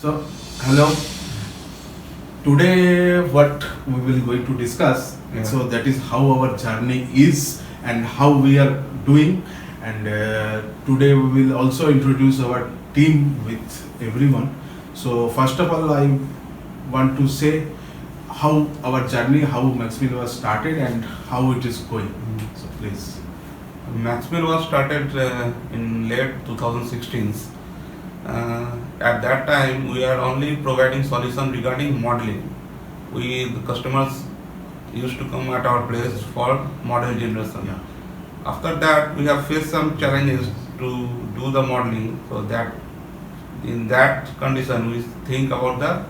So, hello. Today, what we will going to discuss. So that is how our journey is and how we are doing. And today we will also introduce our team with everyone. So first of all, I want to say how our journey, how Maxmill was started, and how it is going. So please. Maxmill was started in late 2016. At that time, we are only providing solution regarding modeling. The customers used to come at our place for model generation. Yeah. After that, we have faced some challenges to do the modeling. So that in that condition, we think about the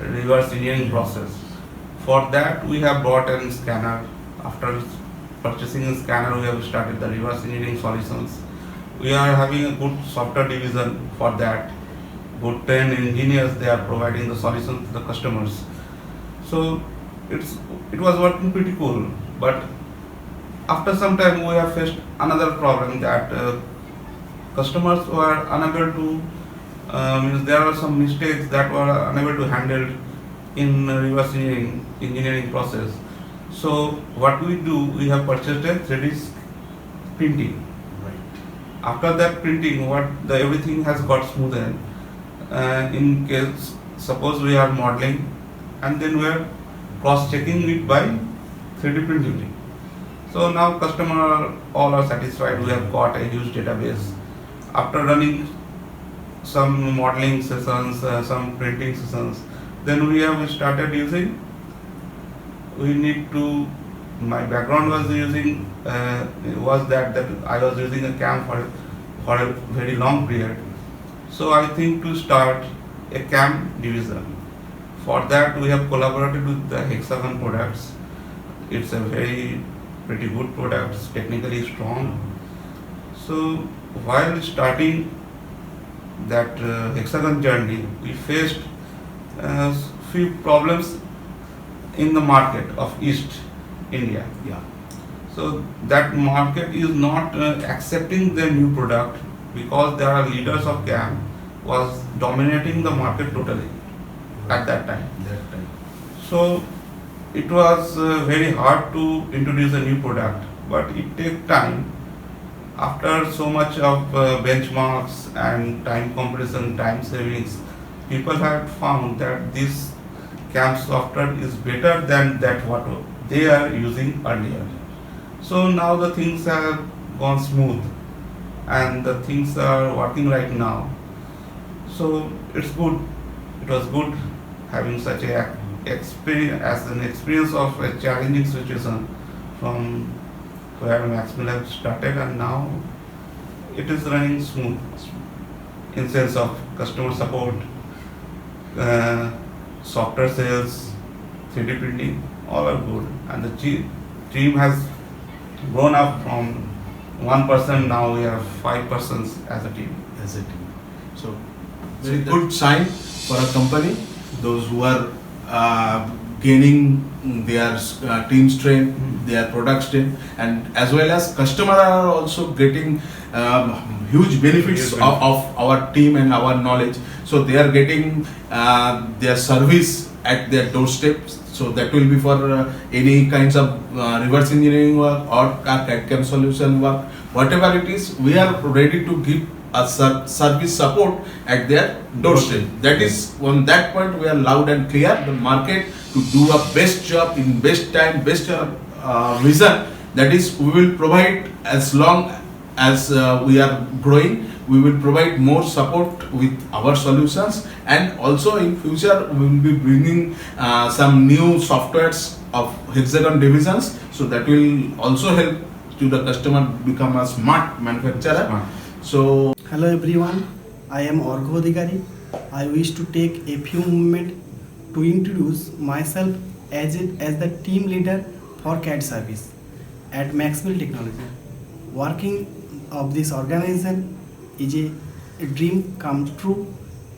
reverse engineering process. For that, we have brought a scanner. After purchasing a scanner, we have started the reverse engineering solutions. We are having a good software division for that. Good trained engineers, they are providing the solutions to the customers. So it was working pretty cool. But after some time, we have faced another problem that customers were unable to, means there are some mistakes that were unable to handle in reverse engineering process. So what we do, we have purchased a 3D printing. After that printing, everything has got smoothened. In case, suppose we are modeling and then we are cross-checking it by 3D printing. So now customer all are satisfied. We have got a huge database. After running some modeling sessions, some printing sessions, then we have started using. My background was using that I was using a CAM for a very long period. So I think to start a CAM division. For that, we have collaborated with the HEXAGON products. It's a pretty good product, technically strong. So while starting that HEXAGON journey, we faced few problems in the market of East India. Yeah. So that market is not accepting the new product because there are leaders of CAM was dominating the market totally at that time. So it was very hard to introduce a new product, but it takes time. After so much of benchmarks and time compression, time savings, people have found that this CAM software is better than that what they are using earlier. So now the things have gone smooth and the things are working right now. So it's good. It was good having such a experience of a challenging situation from where Maxmill have started, and now it is running smooth in sense of customer support, software sales, 3D printing, all are good. And the team has grown up from one person, now we have 5 persons as a team. So very good sign for a company. Those who are gaining their team strength, their product strength, and as well as customer are also getting huge benefits of our team and our knowledge. So they are getting their service at their doorstep. So that will be for any kinds of reverse engineering work or CAD/CAM solution work, whatever it is. We are ready to give a service support at their doorstep. That is, on that point we are loud and clear. The market to do a best job in best time, best vision. That is, we will provide as long as we are growing. We will provide more support with our solutions, and also in future we will be bringing some new softwares of HEXAGON divisions. So that will also help to the customer become a smart manufacturer. So hello everyone, I am Orgho Adhikari. I wish to take a few moments to introduce myself as the team leader for CAD service at Maxmill Technologies. Working of this organization is a dream come true,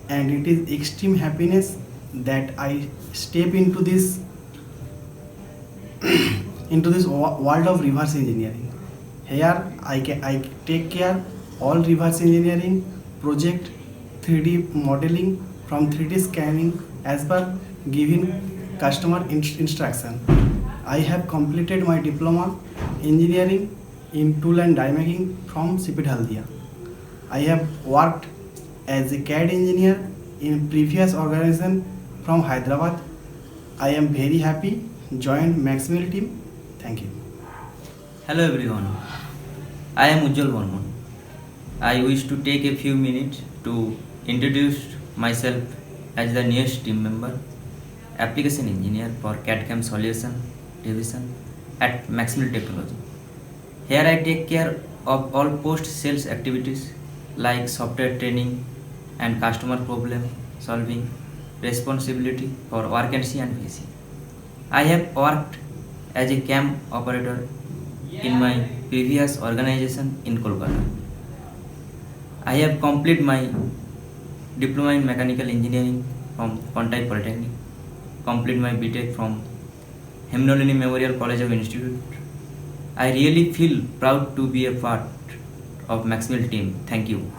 and it is extreme happiness that I step into this world of reverse engineering. Here I take care all reverse engineering project, 3D modeling from 3D scanning as per given customer instruction. I have completed my diploma engineering in tool and die making from CPT Haldia. I have worked as a CAD engineer in previous organization from Hyderabad. I am very happy joined Maxmill team. Thank you. Hello everyone, I am Ujjwal Varman. I wish to take a few minutes to introduce myself as the newest team member, application engineer for CAD/CAM solution division at Maxmill Technologies. Here I take care of all post-sales activities like software training and customer problem solving, responsibility for vacancy and VC. I have worked as a CAM operator in my previous organization in Kolkata. I have completed my diploma in mechanical engineering from Kontai Polytechnic, completed my BTech from Hemnolini Memorial College of Institute. I really feel proud to be a part of Maxmill team. Thank you.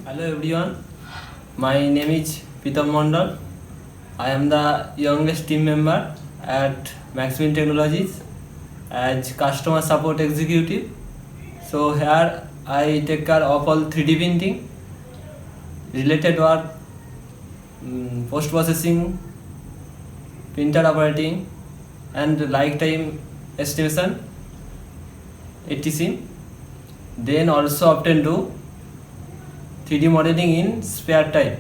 Hello everyone, my name is Pitam Mondal. I am the youngest team member at Maxmill Technologies as customer support executive. So here I take care of all 3D printing related work, post processing, printer operating and lifetime estimation etc. Then also often do 3D modeling in spare time.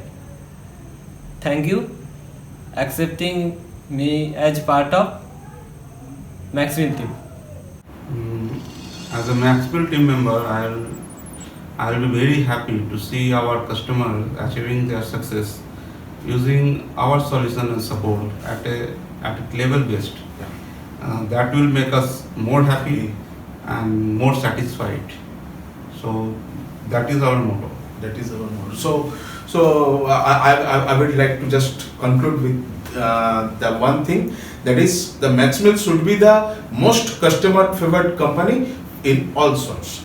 Thank you accepting me as part of Maxmill team. As a Maxmill team member, I'll be very happy to see our customers achieving their success using our solution and support at a level based. That will make us more happy and more satisfied. So that is our motto. That is our motto. So I would like to just conclude with the one thing, that is the Maxmill should be the most customer favored company in all sorts.